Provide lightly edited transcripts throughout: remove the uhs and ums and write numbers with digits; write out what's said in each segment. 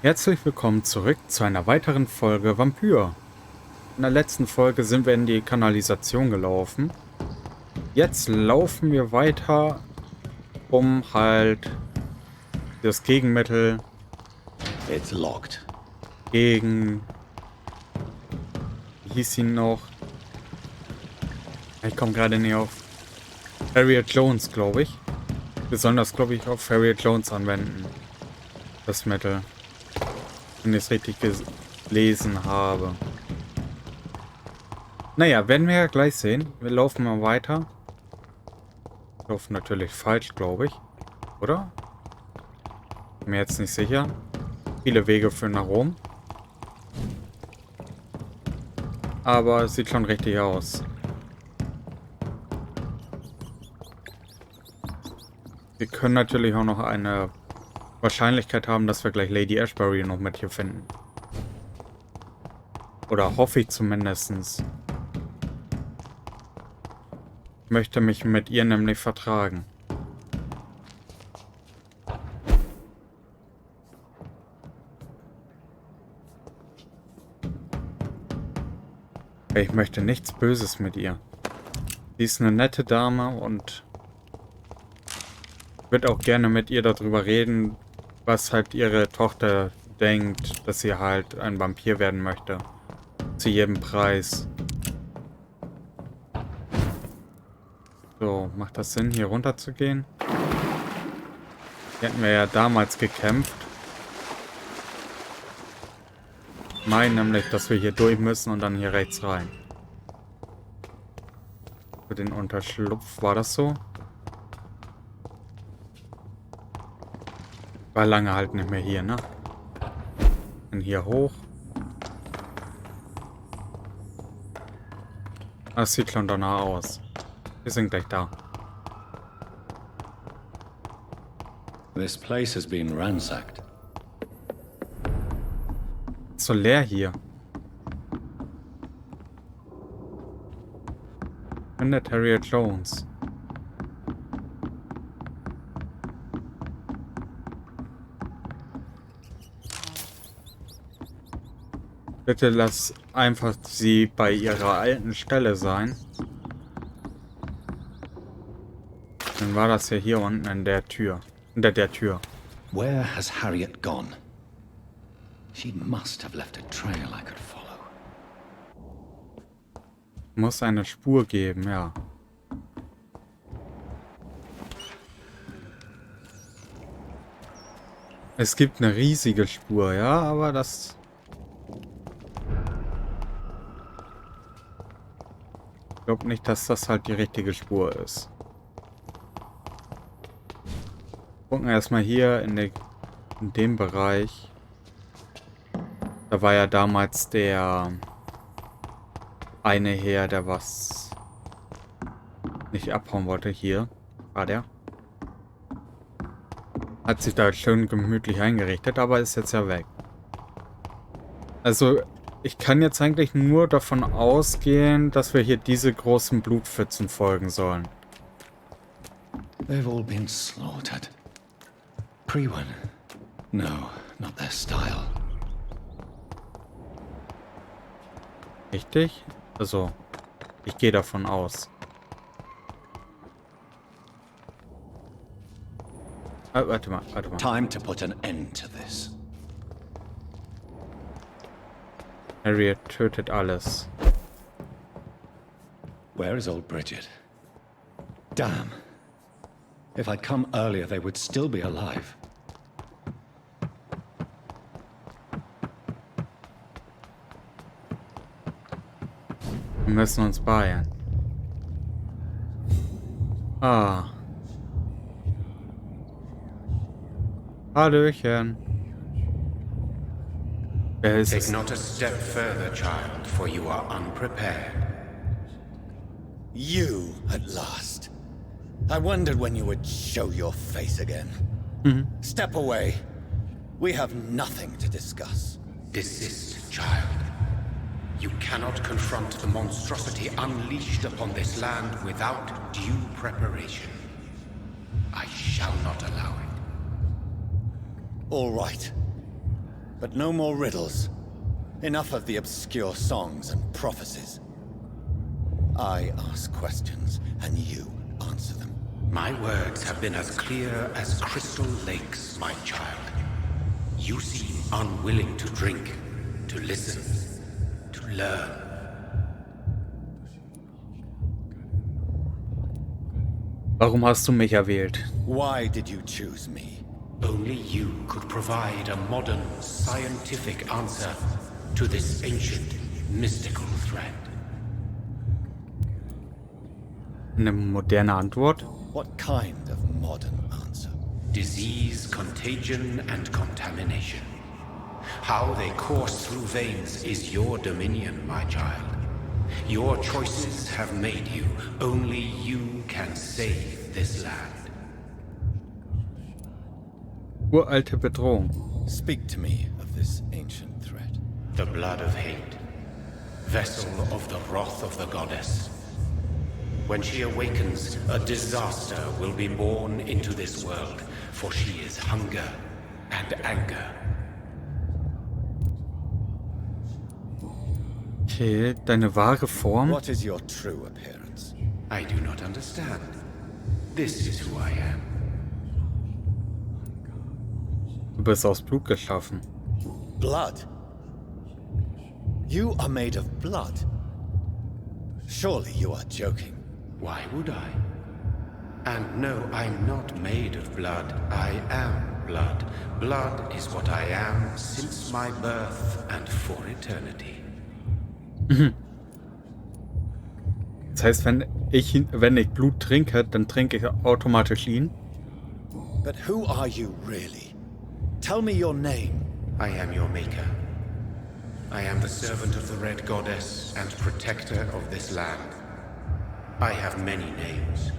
Herzlich willkommen zurück zu einer weiteren Folge Vampyr. In der letzten Folge sind wir in die Kanalisation gelaufen. Jetzt laufen wir weiter, um halt das Gegenmittel It's locked. gegen... Wie hieß ihn noch? Ich komme gerade nicht auf. Harriet Jones, glaube ich. Besonders, glaube ich, auf Harriet Jones anwenden. Das Mittel. Wenn ich es richtig gelesen habe. Naja, werden wir ja gleich sehen. Wir laufen mal weiter. Wir laufen natürlich falsch, glaube ich. Oder? Bin mir jetzt nicht sicher. Viele Wege führen nach Rom. Aber es sieht schon richtig aus. Wir können natürlich auch noch eine Wahrscheinlichkeit haben, dass wir gleich Lady Ashbury noch mit hier finden. Oder hoffe ich zumindest. Ich möchte mich mit ihr nämlich vertragen. Ich möchte nichts Böses mit ihr. Sie ist eine nette Dame und ich würde auch gerne mit ihr darüber reden, was halt ihre Tochter denkt, dass sie halt ein Vampir werden möchte. Zu jedem Preis. So, macht das Sinn, hier runter zu gehen? Hier hatten wir ja damals gekämpft. Ich meine nämlich, dass wir hier durch müssen und dann hier rechts rein. Für den Unterschlupf, war das so? War lange halt nicht mehr hier, ne? Und hier hoch. Das sieht schon danach aus. Wir sind gleich da. This place has been ransacked. Ist so leer hier. Findet Harriet Jones. Bitte lass einfach sie bei ihrer alten Stelle sein. Dann war das ja hier unten in der Tür. Hinter der Tür. Where has Harriet gone? She must have left a trail I could follow. Muss eine Spur geben, ja. Es gibt eine riesige Spur, ja, aber das... Ich glaube nicht, dass das halt die richtige Spur ist. Gucken wir erstmal hier in dem Bereich. Da war ja damals der eine Herr, der was nicht abhauen wollte. Hier war der. Hat sich da schön gemütlich eingerichtet, aber ist jetzt ja weg. Also, ich kann jetzt eigentlich nur davon ausgehen, dass wir hier diese großen Blutpfützen folgen sollen. They've all been slaughtered. Pre-one? No, not their style. Richtig? Also, ich gehe davon aus. Ah, warte mal. Time to put an end to this. Harriet tötet alles. Where is old Bridget? Damn. If I'd come earlier, they would still be alive. Wir müssen uns beeilen. Ah. Hallöchen. Wer ist Take es? not a step further, child, for you are unprepared. You, at last. I wondered when you would show your face again. Step away. We have nothing to discuss. Desist, child. You cannot confront the monstrosity unleashed upon this land without due preparation. I shall not allow it. All right. But no more riddles. Enough of the obscure songs and prophecies. I ask questions, and you answer them. My words have been as clear as crystal lakes, my child. You seem unwilling to drink, to listen, to learn. Warum hast du mich erwählt? Why did you choose me? Only you could provide a modern, scientific answer to this ancient, mystical threat. Eine moderne Antwort? What kind of modern answer? Disease, contagion, and contamination. How they course through veins is your dominion, my child. Your choices have made you. Only you can save this land. Uralte Bedrohung. Speak to me of this ancient threat. The blood of hate. Vessel of the wrath of the goddess. When she awakens, a disaster will be born into this world, for she is hunger and anger. Okay, deine wahre Form? What is your true appearance? I do not understand. This is who I am. Du bist aus Blut geschaffen. Blood? You are made of blood. Surely you are joking. Why would I? And no, I'm not made of blood. I am blood. Blood is what I am since my birth and for eternity. Das heißt, wenn ich Blut trinke, dann trinke ich automatisch ihn. But who are you really? Tell me your name. I am your maker. I am the servant of the Red Goddess and protector of this land. I have many names.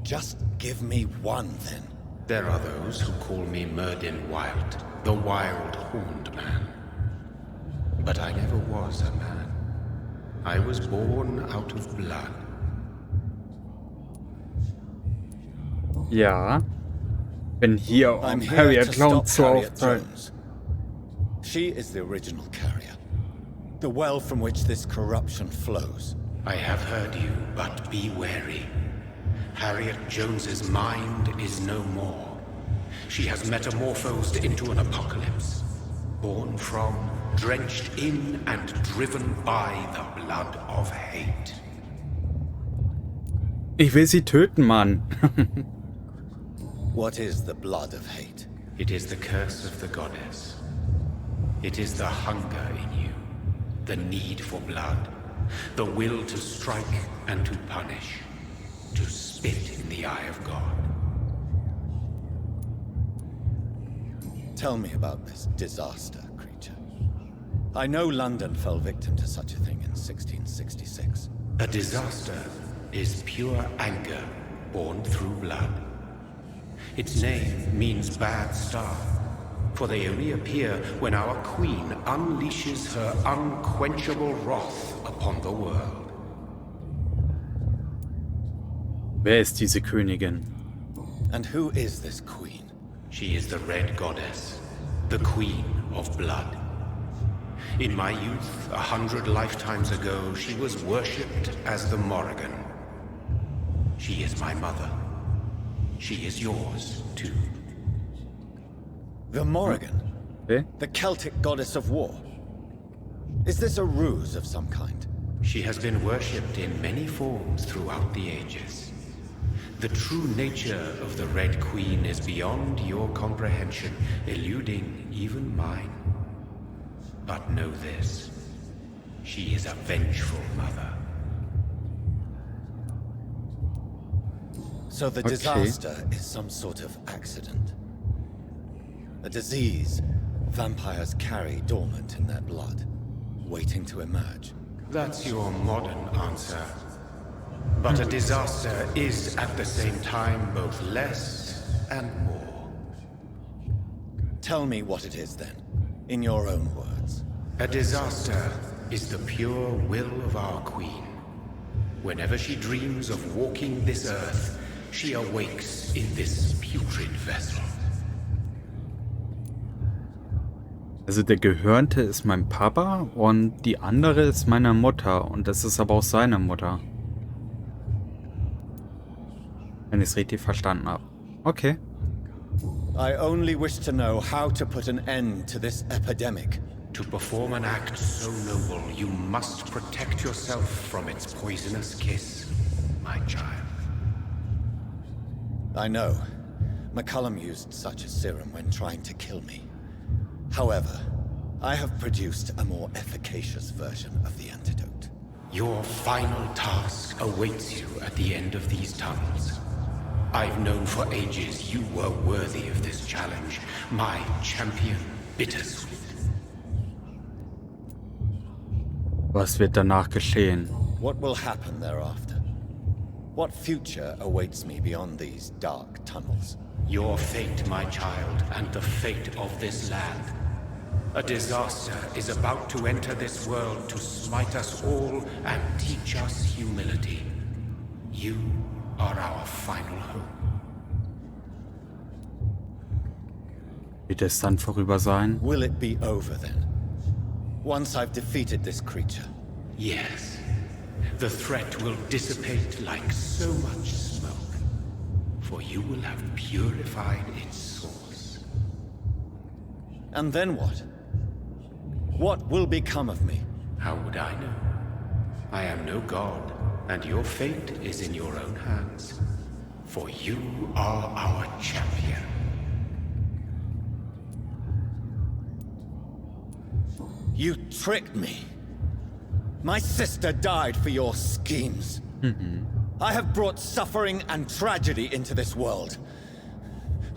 Just give me one, then. There are those who call me Merdin Wild, the Wild Horned Man. But I never was a man. I was born out of blood. Ja. Bin hier, I'm um here Harriet to Clown stop zu Harriet aufteilen. Jones. She is the original carrier. The well from which this corruption flows. I have heard you, but be wary. Harriet Jones's mind is no more. She has metamorphosed into an apocalypse. Born from, drenched in, and driven by the blood of hate. Ich will sie töten, Mann. What is the blood of hate? It is the curse of the goddess. It is the hunger in you, the need for blood, the will to strike and to punish, to spit in the eye of God. Tell me about this disaster, creature. I know London fell victim to such a thing in 1666. A disaster is pure anger born through blood. Its name means bad star, for they only appear when our queen unleashes her unquenchable wrath upon the world. Wer ist diese Königin? And who is this queen? She is the Red Goddess, the Queen of Blood. In my youth, 100 lifetimes ago, she was worshipped as the Morrigan. She is my mother. She is yours, too. The Morrigan? Okay. The Celtic goddess of war? Is this a ruse of some kind? She has been worshipped in many forms throughout the ages. The true nature of the Red Queen is beyond your comprehension, eluding even mine. But know this, she is a vengeful mother. So the disaster is some sort of accident. A disease vampires carry dormant in their blood, waiting to emerge. That's your modern answer. But a disaster is at the same time both less and more. Tell me what it is then, in your own words. A disaster is the pure will of our queen. Whenever she dreams of walking this earth, she awakes in this putrid vessel. Also der Gehörnte ist mein Papa und die andere ist meine Mutter. Und das ist aber auch seine Mutter. Wenn ich es richtig verstanden habe. Okay. I only wish to know how to put an end to this epidemic. To perform an act so noble, you must protect yourself from its poisonous kiss, my child. I know. McCullum used such a serum when trying to kill me. However, I have produced a more efficacious version of the antidote. Your final task awaits you at the end of these tunnels. I've known for ages you were worthy of this challenge, my champion, Bittersweet. Was wird danach geschehen? What will happen thereafter? What future awaits me beyond these dark tunnels? Your fate, my child, and the fate of this land. A disaster is about to enter this world to smite us all and teach us humility. You are our final hope. Wird es dann vorüber sein? Will it be over then? Once I've defeated this creature? Yes. The threat will dissipate like so much smoke, for you will have purified its source. And then what? What will become of me? How would I know? I am no god, and your fate is in your own hands. For you are our champion. You tricked me. My sister died for your schemes. I have brought suffering and tragedy into this world.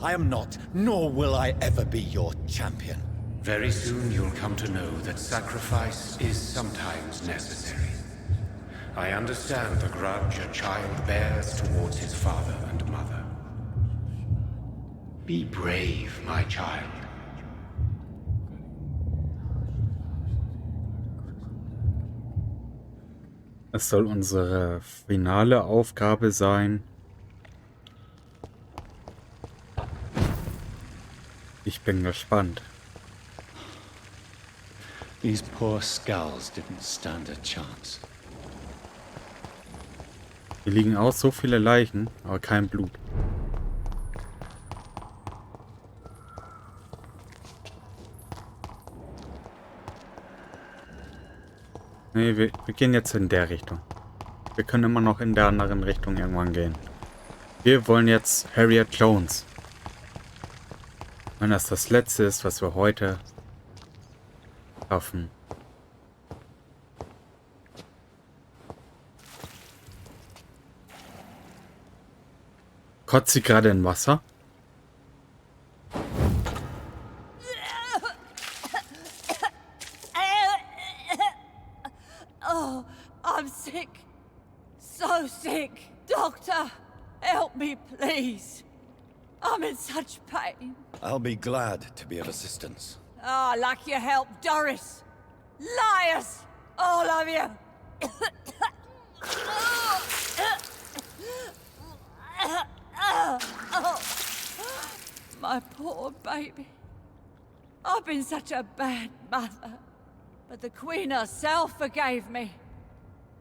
I am not, nor will I ever be your champion. Very soon you'll come to know that sacrifice is sometimes necessary. I understand the grudge a child bears towards his father and mother. Be brave, my child. Es soll unsere finale Aufgabe sein. Ich bin gespannt. These poor skulls didn't stand a chance. Hier liegen auch so viele Leichen, aber kein Blut. Nee, wir gehen jetzt in der Richtung. Wir können immer noch in der anderen Richtung irgendwann gehen. Wir wollen jetzt Harriet Jones. Wenn das das Letzte ist, was wir heute schaffen. Kotzt sie gerade in Wasser? Oh, I'm sick. So sick. Doctor, help me, please. I'm in such pain. I'll be glad to be of assistance. Oh, like your help, Doris. Liars, all of you. My poor baby. I've been such a bad mother. But the Queen herself forgave me.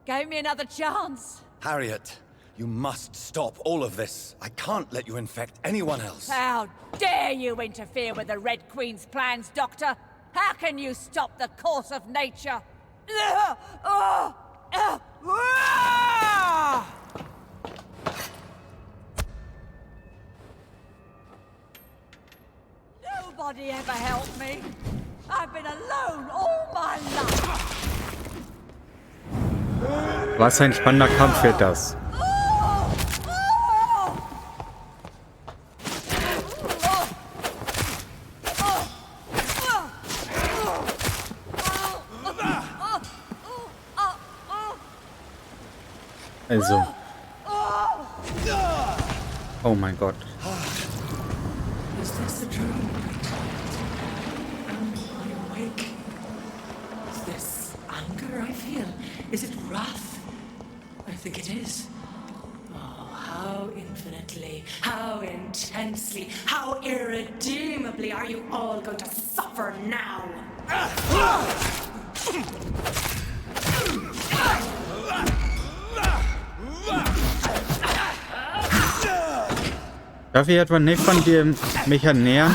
Gave me another chance. Harriet, you must stop all of this. I can't let you infect anyone else. How dare you interfere with the Red Queen's plans, Doctor? How can you stop the course of nature? Nobody ever helped me. I've been alone all my life. Was ein spannender Kampf wird das. Also. Oh mein Gott. Is this the truth? Am I awake? Is this anger I feel? Is it wrath? I think it is. Oh, how infinitely, how intensely, how irredeemably are you all going to suffer now. Darf ich etwa nicht von dir mich ernähren?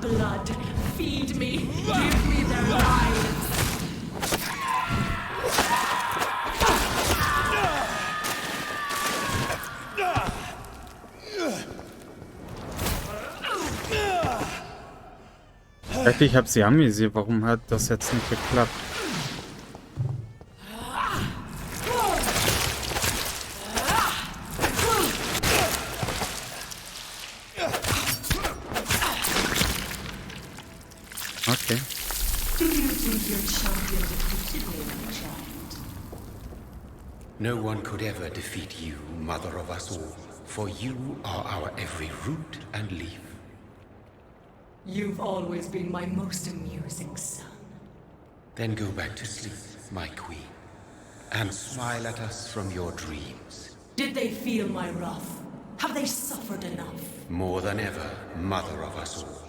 Blood, feed me. Give me their lives. Ich habe sie amüsiert. Warum hat das jetzt nicht geklappt? Okay. Do you think your champion defeated me, my child? No one could ever defeat you, mother of us all, for you are our every root and leaf. You've always been my most amusing son. Then go back to sleep, my queen, and smile at us from your dreams. Did they feel my wrath? Have they suffered enough? More than ever, mother of us all.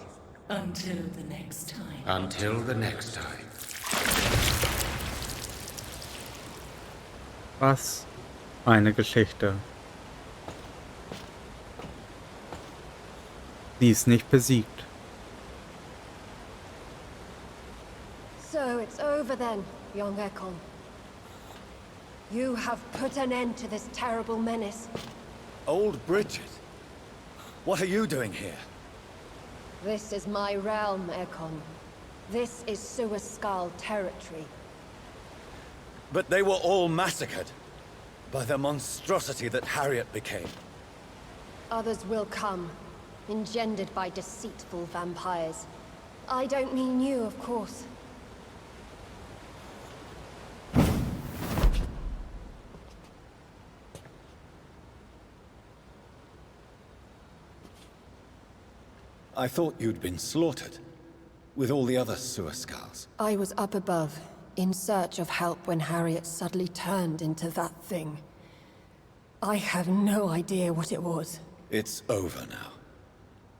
Until the next time. Until the next time. Was eine Geschichte. Die ist nicht besiegt. So it's over then, young Ekon. You have put an end to this terrible menace. Old Bridget, what are you doing here? This is my realm, Ekon. This is Suaskal territory. But they were all massacred by the monstrosity that Harriet became. Others will come, engendered by deceitful vampires. I don't mean you, of course. I thought you'd been slaughtered, with all the other Suaskals. I was up above, in search of help when Harriet suddenly turned into that thing. I have no idea what it was. It's over now.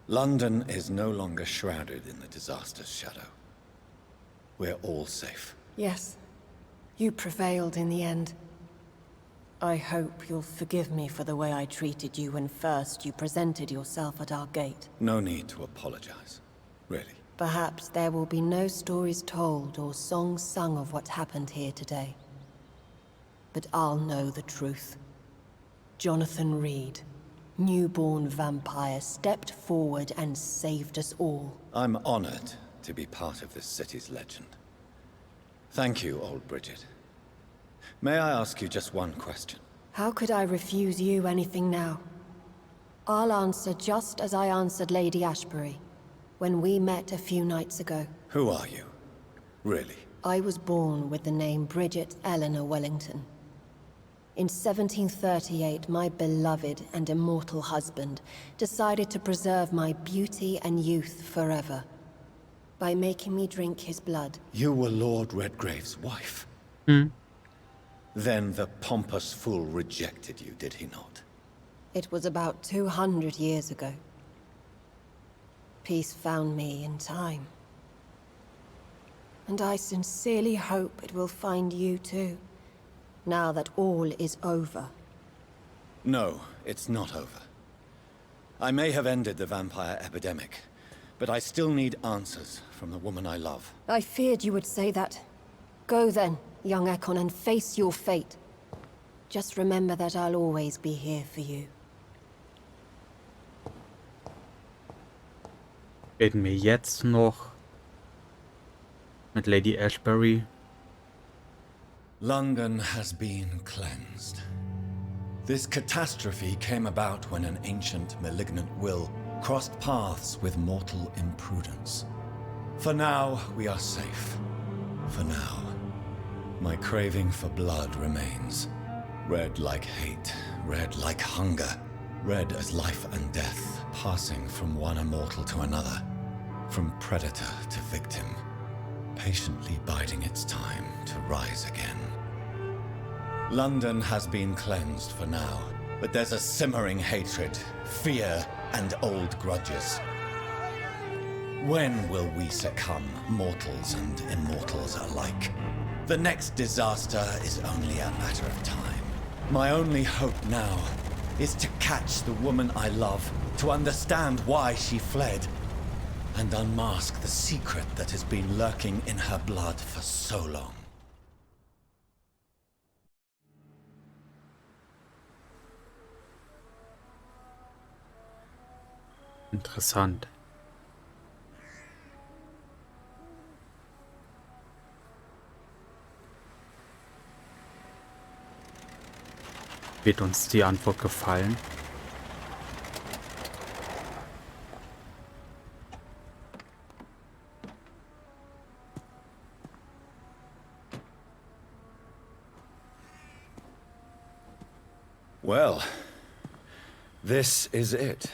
London is no longer shrouded in the disaster's shadow. We're all safe. Yes, you prevailed in the end. I hope you'll forgive me for the way I treated you when first you presented yourself at our gate. No need to apologize, really. Perhaps there will be no stories told or songs sung of what happened here today. But I'll know the truth. Jonathan Reid, newborn vampire, stepped forward and saved us all. I'm honored to be part of this city's legend. Thank you, old Bridget. May I ask you just one question? How could I refuse you anything now? I'll answer just as I answered Lady Ashbury when we met a few nights ago. Who are you? Really? I was born with the name Bridget Eleanor Wellington. In 1738, my beloved and immortal husband decided to preserve my beauty and youth forever by making me drink his blood. You were Lord Redgrave's wife? Then the pompous fool rejected you, did he not? It was about 200 years ago. Peace found me in time. And I sincerely hope it will find you too, now that all is over. No, it's not over. I may have ended the vampire epidemic, but I still need answers from the woman I love. I feared you would say that. Go then, young Ekon, and face your fate. Just remember that I'll always be here for you. Reden wir jetzt noch mit Lady Ashbury? London has been cleansed. This catastrophe came about when an ancient, malignant will crossed paths with mortal imprudence. For now, we are safe. For now. My craving for blood remains. Red like hate, red like hunger. read as life and death, passing from one immortal to another, from predator to victim, patiently biding its time to rise again. London has been cleansed for now, but there's a simmering hatred, fear, and old grudges. When will we succumb, mortals and immortals alike? The next disaster is only a matter of time. My only hope now is to catch the woman I love, to understand why she fled, and unmask the secret that has been lurking in her blood for so long. Interessant. Wird uns die Antwort gefallen? Well, this is it.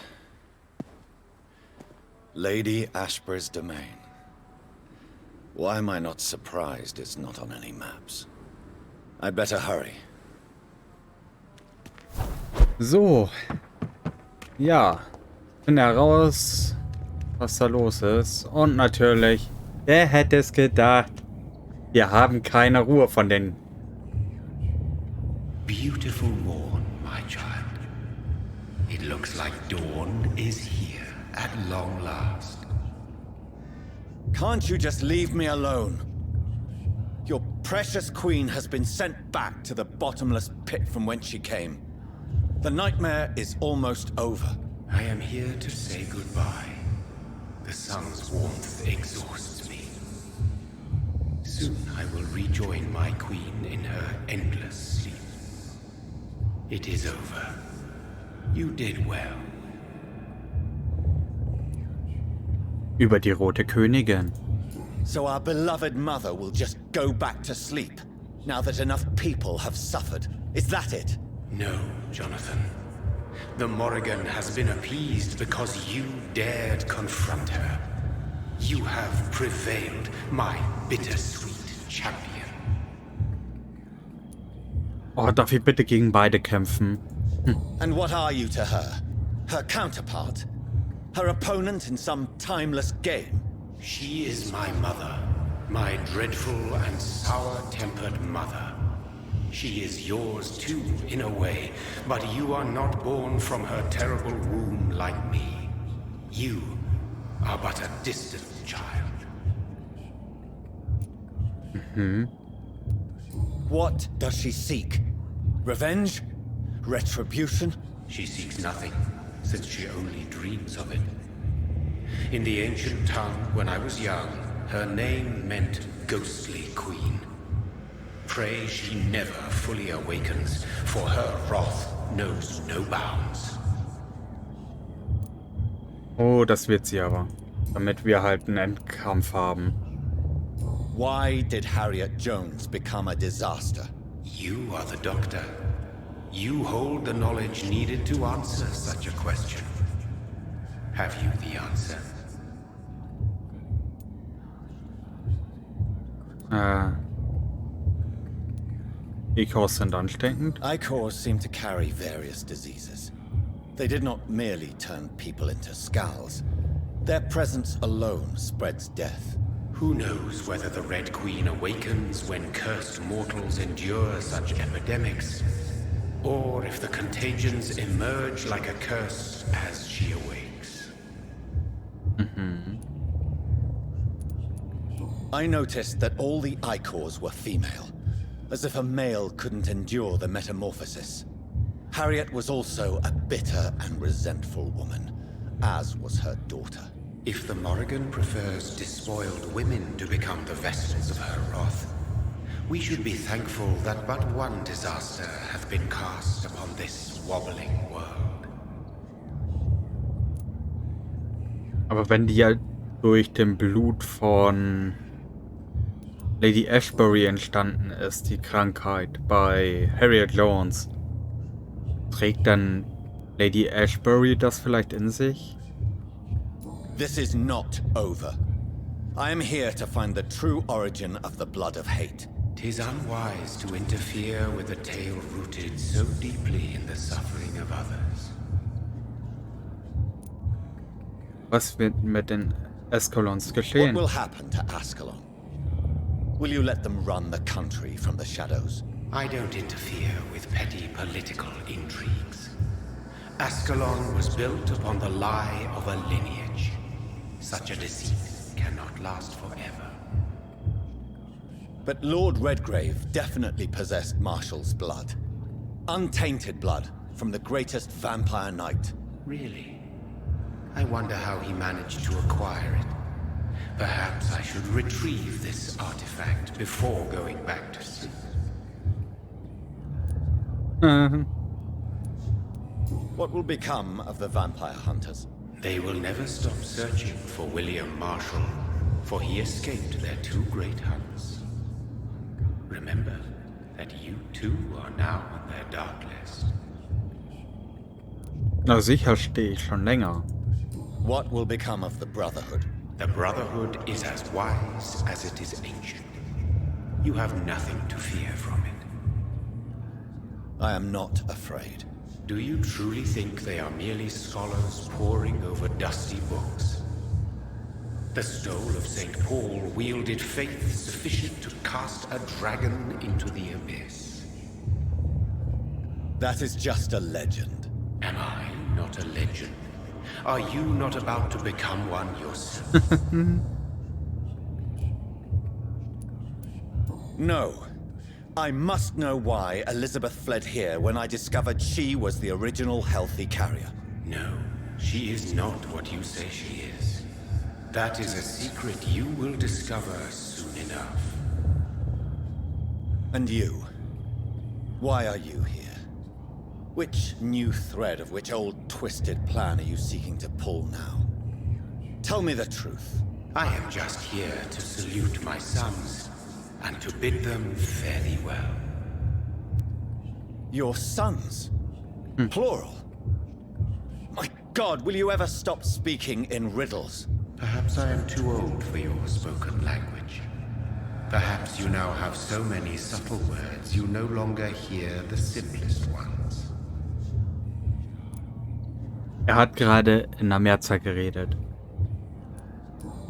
Lady Ashbury's domain. Why am I not surprised it's not on any maps? I'd better hurry. So. Ja. Finden heraus, was da los ist. Und natürlich, wer hätte es gedacht? Wir haben keine Ruhe von den... Beautiful morn, my child. It looks like dawn is here at long last. Can't you just leave me alone? Your precious queen has been sent back to the bottomless pit from whence she came. The nightmare is almost over. I am here to say goodbye. The sun's warmth exhausts me. Soon I will rejoin my queen in her endless sleep. It is over. You did well. Über die Rote Königin. So our beloved mother will just go back to sleep, now that enough people have suffered. Is that it? No, Jonathan. The Morrigan has been appeased because you dared confront her. You have prevailed, my bittersweet champion. Oh, darf ich bitte gegen beide kämpfen? And what are you to her? Her counterpart? Her opponent in some timeless game? She is my mother, my dreadful and sour-tempered mother. She is yours too, in a way, but you are not born from her terrible womb like me. You are but a distant child. What does she seek? Revenge? Retribution? She seeks nothing, since she only dreams of it. In the ancient tongue, when I was young, her name meant ghostly queen. Pray she never fully awakens, for her wrath knows no bounds. Oh, das wird sie aber. Damit wir halt einen Endkampf haben. Why did Harriet Jones become a disaster? You are the doctor. You hold the knowledge needed to answer such a question. Have you the answer? Echos sind ansteckend. Icors seem to carry various diseases. They did not merely turn people into skulls. Their presence alone spreads death. Who knows whether the Red Queen awakens when cursed mortals endure such epidemics, or if the contagions emerge like a curse as she awakes. I noticed that all the Icors were female, as if a male couldn't endure the metamorphosis. Harriet was also a bitter and resentful woman, as was her daughter. If the Morrigan prefers despoiled women to become the vessels of her wrath, we should be thankful that but one disaster hath been cast upon this wobbling world. Aber wenn die ja durch den Blut von Lady Ashbury entstanden ist, die Krankheit bei Harriet Jones, trägt dann Lady Ashbury das vielleicht in sich? This is not over. I am here to find the true origin of the blood of hate. 'Tis unwise to interfere with a tale rooted so deeply in the suffering of others. Was wird mit den Escalons What geschehen? will happen to Ascalon? Will you let them run the country from the shadows? I don't interfere with petty political intrigues. Ascalon was built upon the lie of a lineage. Such a deceit cannot last forever. But Lord Redgrave definitely possessed Marshall's blood. Untainted blood from the greatest vampire knight. Really? I wonder how he managed to acquire it. Perhaps I should retrieve this artifact before going back to sea. What will become of the vampire hunters? They will never stop searching for William Marshall, for he escaped their two great hunts. Remember that you too are now on their dark list. Na sicher, stehe ich schon länger. What will become of the Brotherhood? The Brotherhood is as wise as it is ancient. You have nothing to fear from it. I am not afraid. Do you truly think they are merely scholars poring over dusty books? The stole of St. Paul wielded faith sufficient to cast a dragon into the abyss. That is just a legend. Am I not a legend? Are you not about to become one yourself? No. I must know why Elizabeth fled here when I discovered she was the original healthy carrier. No, she is not what you say she is. That is a secret you will discover soon enough. And you? Why are you here? Which new thread of which old twisted plan are you seeking to pull now? Tell me the truth. I am just here to salute my sons and to bid them fare thee well. Your sons? Plural? My God, will you ever stop speaking in riddles? Perhaps I am too old for your spoken language. Perhaps you now have so many subtle words you no longer hear the simplest ones. Hat gerade in der Mehrzahl geredet.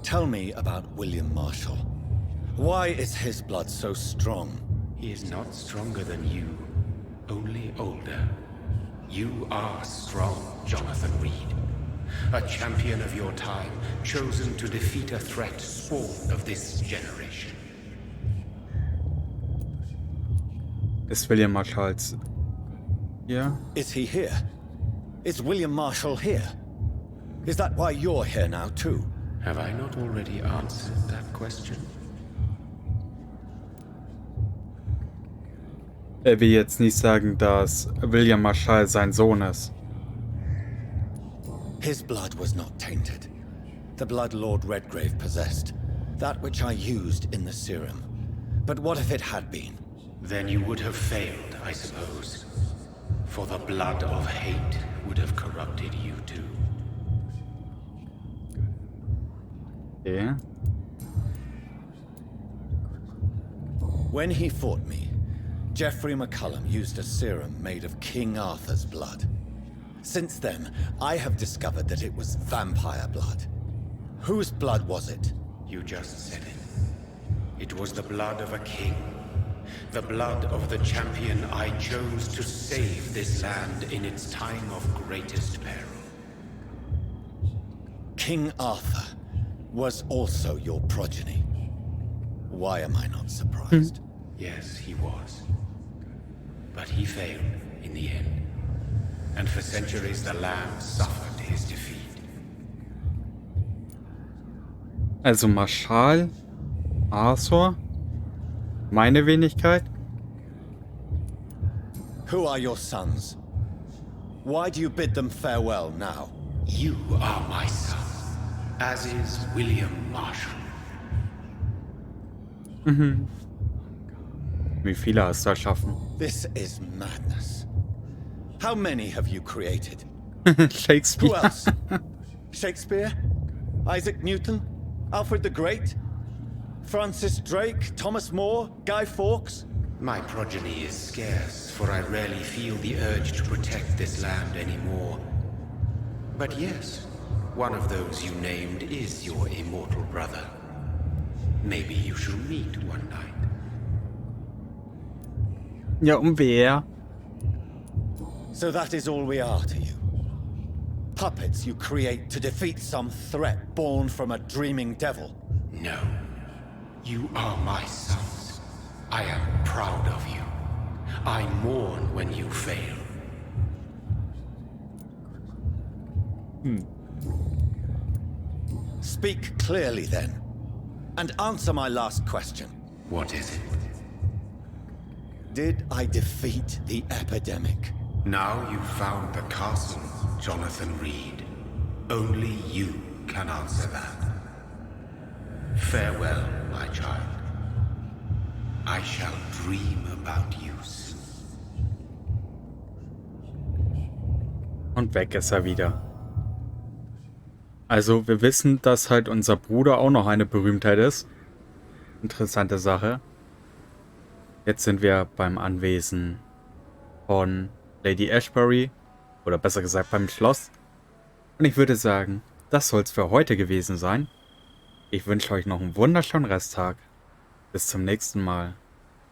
Tell me about William Marshall. Why is his blood so strong? He is not stronger than you, only older. You are strong, Jonathan Reid. A champion of your time, chosen to defeat a threat spawned of this generation. Ist William Marshalls hier? Is he here? Is William Marshall here? Is that why you're here now, too? Have I not already answered that question? Er will jetzt nicht sagen, dass William Marshall sein Sohn ist. His blood was not tainted. The blood Lord Redgrave possessed. That which I used in the serum. But what if it had been? Then you would have failed, I suppose. For the blood of hate would have corrupted you too. Okay. When he fought me, Geoffrey McCullum used a serum made of King Arthur's blood. Since then, I have discovered that it was vampire blood. Whose blood was it? You just said it. It was the blood of a king. The blood of the champion I chose to save this land in its time of greatest peril. King Arthur was also your progeny. Why am I not surprised? Yes, he was. But he failed in the end. And for centuries the land suffered his defeat. Also Marshall, Arthur, meine Wenigkeit. Who are your sons? Why do you bid them farewell now? You are my son, as is William Marshall. Wie viele hast du erschaffen? This is madness. How many have you created? Who Shakespeare. else? Shakespeare? Isaac Newton? Alfred the Great? Francis Drake? Thomas More? Guy Fawkes? My progeny is scarce, for I rarely feel the urge to protect this land anymore. But yes, one of those you named is your immortal brother. Maybe you shall meet one night. Ja, und wer? So that is all we are to you. Puppets you create to defeat some threat born from a dreaming devil. No. You are my sons. I am proud of you. I mourn when you fail. Speak clearly then, and answer my last question. What is it? Did I defeat the epidemic? Now you've found the castle, Jonathan Reid. Only you can answer that. Farewell, my child. I shall dream about you soon. Und weg ist er wieder. Also, wir wissen, dass halt unser Bruder auch noch eine Berühmtheit ist. Interessante Sache. Jetzt sind wir beim Anwesen von Lady Ashbury. Oder besser gesagt beim Schloss. Und ich würde sagen, das soll es für heute gewesen sein. Ich wünsche euch noch einen wunderschönen Resttag. Bis zum nächsten Mal.